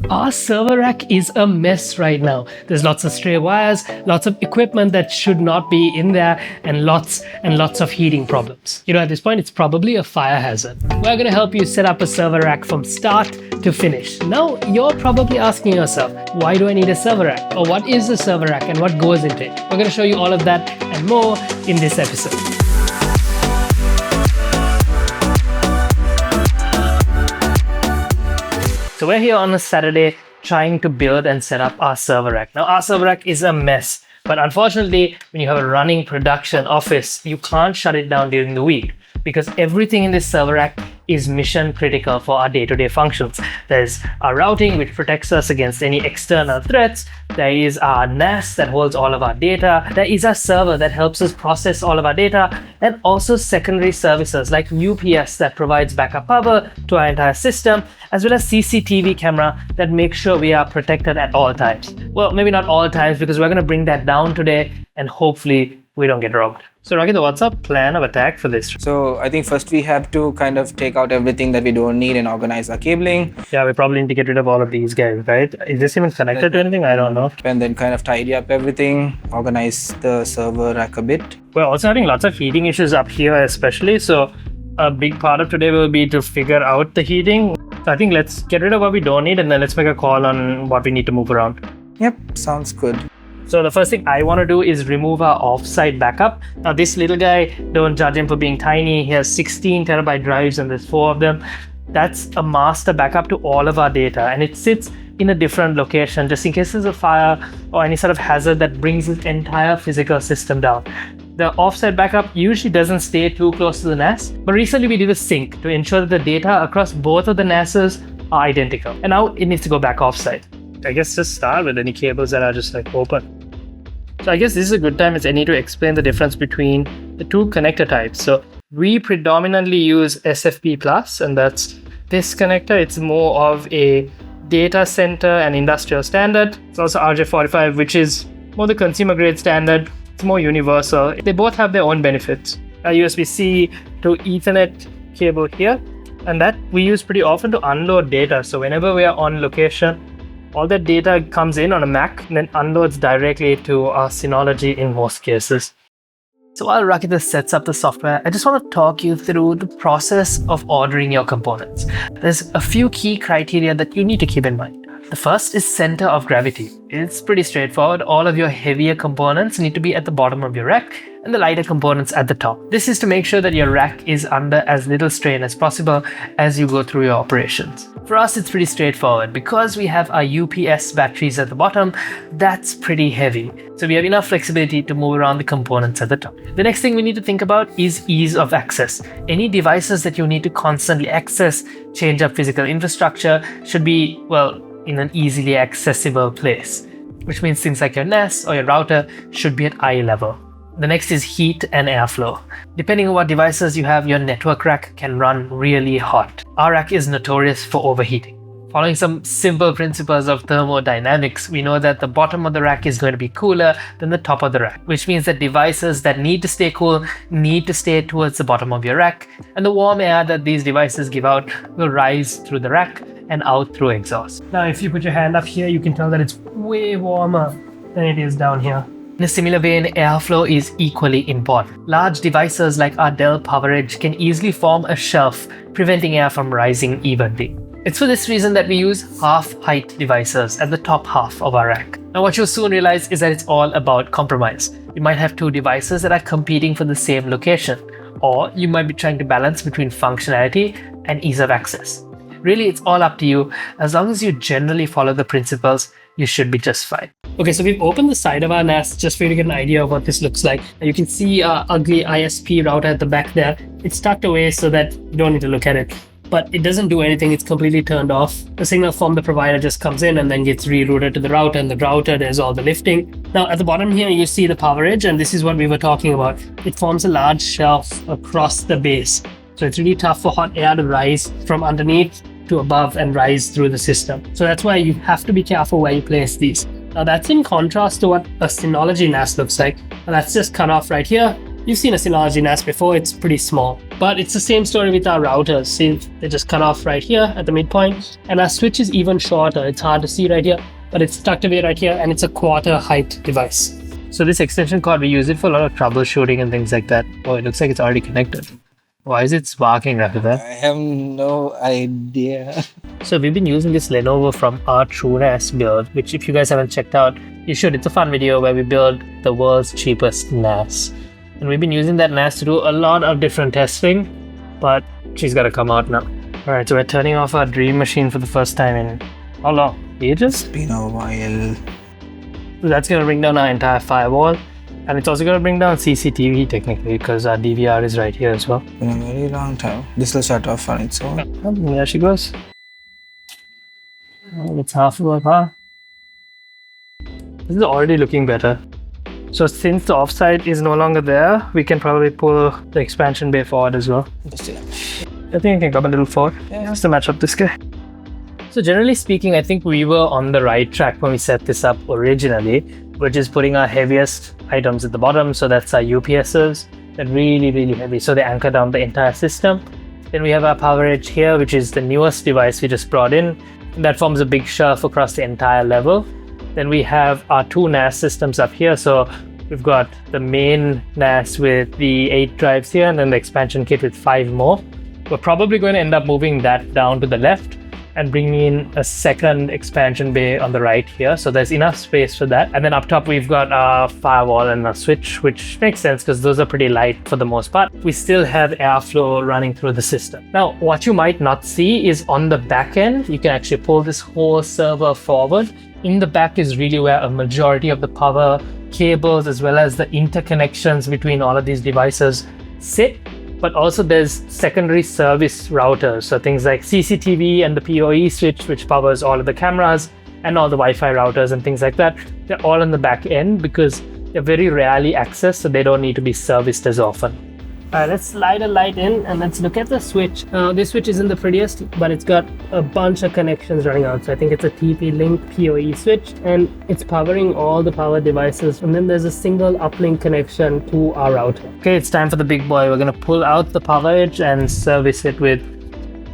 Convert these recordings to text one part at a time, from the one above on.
Our server rack is a mess right now. There's lots of stray wires, lots of equipment that should not be in there, and lots of heating problems. At this point, it's probably a fire hazard. We're going to help you set up a server rack from start to finish. Now, you're probably asking yourself, why do I need a server rack? Or what is a server rack and what goes into it? We're going to show you all of that and more in this episode. So we're here on a Saturday trying to build and set up our server rack. Now, our server rack is a mess, but unfortunately, when you have a running production office, you can't shut it down during the week because everything in this server rack is mission critical for our day-to-day functions. There's our routing, which protects us against any external threats. There is our NAS that holds all of our data. There is our server that helps us process all of our data, and also secondary services like UPS that provides backup power to our entire system, as well as CCTV camera that makes sure we are protected at all times. Well, maybe not all times, because we're going to bring that down today and hopefully we don't get robbed. So Rakita, what's our plan of attack for this? So I think first we have to kind of take out everything that we don't need and organize our cabling. Yeah, we probably need to get rid of all of these guys, right? Is this even connected to anything? I don't know. And then kind of tidy up everything, organize the server rack a bit. We're also having lots of heating issues up here especially. So a big part of today will be to figure out the heating. So I think let's get rid of what we don't need and then let's make a call on what we need to move around. Yep, sounds good. So the first thing I want to do is remove our offsite backup. Now this little guy, don't judge him for being tiny. He has 16 terabyte drives and there's 4 of them. That's a master backup to all of our data, and it sits in a different location just in case there's a fire or any sort of hazard that brings this entire physical system down. The offsite backup usually doesn't stay too close to the NAS, but recently we did a sync to ensure that the data across both of the NASs are identical. And now it needs to go back offsite. I guess just start with any cables that are just open. So I guess this is a good time as any to explain the difference between the two connector types. So we predominantly use SFP+, and that's this connector. It's more of a data center and industrial standard. It's also RJ45, which is more the consumer grade standard. It's more universal. They both have their own benefits. A USB-C to Ethernet cable here, and that we use pretty often to unload data. So whenever we are on location, all that data comes in on a Mac and then unloads directly to our Synology in most cases. So while Rakita sets up the software, I just want to talk you through the process of ordering your components. There's a few key criteria that you need to keep in mind. The first is center of gravity. It's pretty straightforward. All of your heavier components need to be at the bottom of your rack and the lighter components at the top. This is to make sure that your rack is under as little strain as possible as you go through your operations. For us, it's pretty straightforward. Because we have our UPS batteries at the bottom, that's pretty heavy. So we have enough flexibility to move around the components at the top. The next thing we need to think about is ease of access. Any devices that you need to constantly access, change up physical infrastructure, should be, in an easily accessible place, which means things like your NAS or your router should be at eye level. The next is heat and airflow. Depending on what devices you have, your network rack can run really hot. Our rack is notorious for overheating. Following some simple principles of thermodynamics, we know that the bottom of the rack is going to be cooler than the top of the rack, which means that devices that need to stay cool need to stay towards the bottom of your rack, and the warm air that these devices give out will rise through the rack and out through exhaust. Now, if you put your hand up here, you can tell that it's way warmer than it is down here. In a similar vein, airflow is equally important. Large devices like our Dell PowerEdge can easily form a shelf, preventing air from rising evenly. It's for this reason that we use half-height devices at the top half of our rack. Now, what you'll soon realize is that it's all about compromise. You might have two devices that are competing for the same location, or you might be trying to balance between functionality and ease of access. Really, it's all up to you. As long as you generally follow the principles, you should be just fine. Okay, so we've opened the side of our NAS just for you to get an idea of what this looks like. You can see our ugly ISP router at the back there. It's tucked away so that you don't need to look at it. But it doesn't do anything, it's completely turned off. The signal from the provider just comes in and then gets rerouted to the router, and the router does all the lifting. Now at the bottom here you see the PowerEdge, and this is what we were talking about. It forms a large shelf across the base. So it's really tough for hot air to rise from underneath to above and rise through the system. So that's why you have to be careful where you place these. Now that's in contrast to what a Synology NAS looks like. Now that's just cut off right here, You've seen a Synology NAS before, it's pretty small. But it's the same story with our routers. See, they just cut off right here at the midpoint. And our switch is even shorter. It's hard to see right here, but it's tucked away right here, and it's a quarter height device. So this extension cord, we use it for a lot of troubleshooting and things like that. Oh, it looks like it's already connected. Why is it sparking after that? I have no idea. So we've been using this Lenovo from our TrueNAS build, which if you guys haven't checked out, you should. It's a fun video where we build the world's cheapest NAS. And we've been using that NAS to do a lot of different testing, but she's got to come out now. Alright, so we're turning off our dream machine for the first time in how long? Ages? It's been a while. So that's going to bring down our entire firewall. And it's also going to bring down CCTV technically because our DVR is right here as well. In a very long time. This will shut off on its own. And there she goes. Oh, it's half of her. This is already looking better. So since the offsite is no longer there, we can probably pull the expansion bay forward as well. Just enough. I think I can come a little forward just to match up this guy. So generally speaking, I think we were on the right track when we set this up originally, which is putting our heaviest items at the bottom. So that's our UPSs. They're really, really heavy. So they anchor down the entire system. Then we have our power edge here, which is the newest device we just brought in. That forms a big shelf across the entire level. Then we have our two NAS systems up here. So we've got the main NAS with the 8 drives here, and then the expansion kit with 5 more. We're probably going to end up moving that down to the left and bringing in a second expansion bay on the right here. So there's enough space for that. And then up top, we've got our firewall and a switch, which makes sense because those are pretty light for the most part. We still have airflow running through the system. Now, what you might not see is on the back end, you can actually pull this whole server forward. In the back is really where a majority of the power cables as well as the interconnections between all of these devices sit. But also there's secondary service routers, so things like CCTV and the PoE switch, which powers all of the cameras and all the Wi-Fi routers and things like that. They're all on the back end because they're very rarely accessed, so they don't need to be serviced as often. Alright, let's slide a light in and let's look at the switch. This switch isn't the prettiest, but it's got a bunch of connections running out. So I think it's a TP-Link PoE switch, and it's powering all the power devices. And then there's a single uplink connection to our router. Okay, it's time for the big boy. We're going to pull out the power edge and service it with,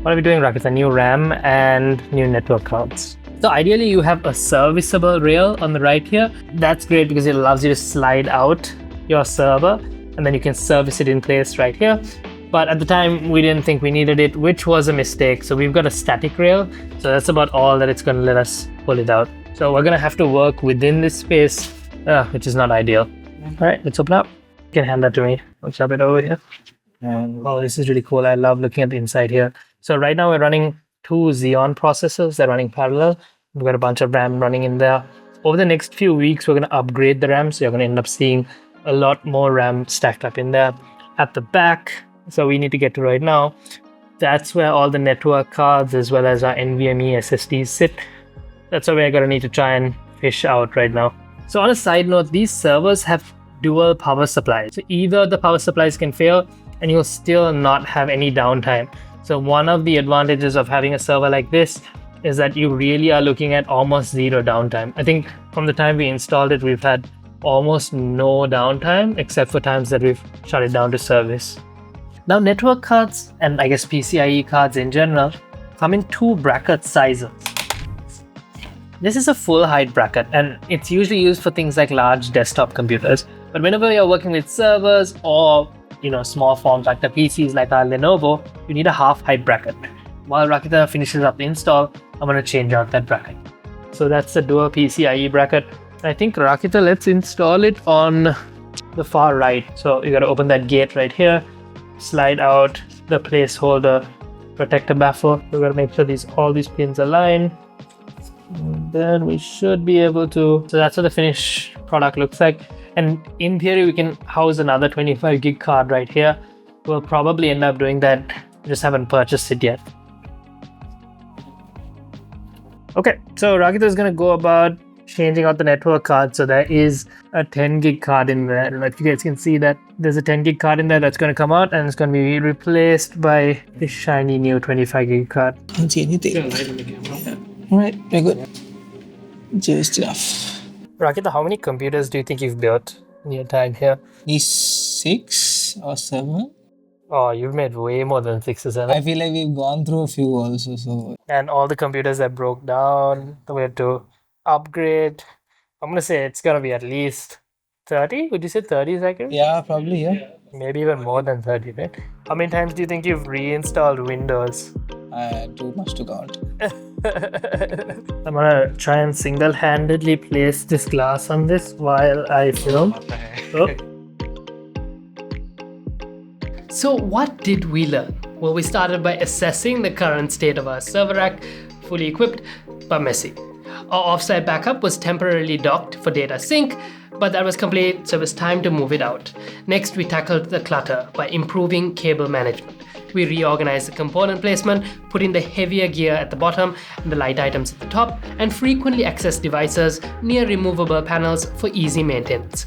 what are we doing, Rakit? A new RAM and new network cards. So ideally you have a serviceable rail on the right here. That's great because it allows you to slide out your server, and then you can service it in place right here. But at the time we didn't think we needed it, which was a mistake. So we've got a static rail, so that's about all that it's going to let us pull it out. So we're going to have to work within this space, which is not ideal. All right, let's open up. You can hand that to me. I'll shove it over here. And oh, this is really cool. I love looking at the inside here. So right now we're running 2 Xeon processors. They're running parallel. We've got a bunch of RAM running in there. Over the next few weeks, we're going to upgrade the RAM. So you're going to end up seeing a lot more RAM stacked up in there. At the back, so we need to get to right now, that's where all the network cards as well as our NVMe SSDs sit. That's where we're going to need to try and fish out right now. So on a side note, these servers have dual power supplies. So either the power supplies can fail and you'll still not have any downtime. So one of the advantages of having a server like this is that you really are looking at almost zero downtime. I think from the time we installed it, we've had almost no downtime except for times that we've shut it down to service. Now network cards, and I guess PCIe cards in general, come in 2 bracket sizes. This is a full height bracket, and it's usually used for things like large desktop computers. But whenever you're working with servers or small form factor PCs like our Lenovo, you need a half height bracket. While Rakita finishes up the install, I'm going to change out that bracket. So that's the dual PCIe bracket. I think Rakita, let's install it on the far right. So you got to open that gate right here, slide out the placeholder protector baffle. We got to make sure all these pins align. And then we should be able to. So that's what the finished product looks like. And in theory, we can house another 25 gig card right here. We'll probably end up doing that. Just haven't purchased it yet. Okay, so Rakita is going to go about changing out the network card. So there is a 10 gig card in there. I don't know if you guys can see that there's a 10 gig card in there that's going to come out, and it's going to be replaced by this shiny new 25 gig card. I don't see anything. Alright, very good. Just enough. Rakita, how many computers do you think you've built in your time here? These 6 or 7. Oh, you've made way more than 6 or 7. I feel like we've gone through a few also. So And all the computers that broke down, we had to upgrade. I'm gonna say it's gonna be at least 30. Would you say 30 seconds? yeah, probably yeah. Maybe even more than 30, right? How many times do you think you've reinstalled Windows? Too much to count. I'm gonna try and single-handedly place this glass on this while I film. Oh. So what did we learn? Well, we started by assessing the current state of our server rack, fully equipped but messy. Our offsite backup was temporarily docked for data sync, but that was complete, so it was time to move it out. Next, we tackled the clutter by improving cable management. We reorganized the component placement, putting the heavier gear at the bottom and the light items at the top, and frequently accessed devices near removable panels for easy maintenance.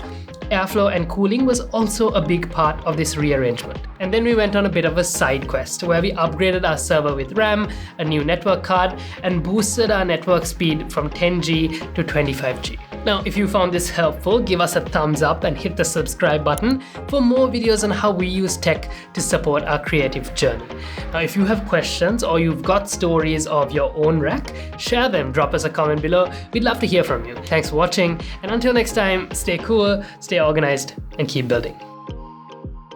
Airflow and cooling was also a big part of this rearrangement. And then we went on a bit of a side quest where we upgraded our server with RAM, a new network card, and boosted our network speed from 10G to 25G. Now, if you found this helpful, give us a thumbs up and hit the subscribe button for more videos on how we use tech to support our creative journey. Now, if you have questions or you've got stories of your own rack, share them, drop us a comment below. We'd love to hear from you. Thanks for watching, and until next time, stay cool, stay organized, and keep building.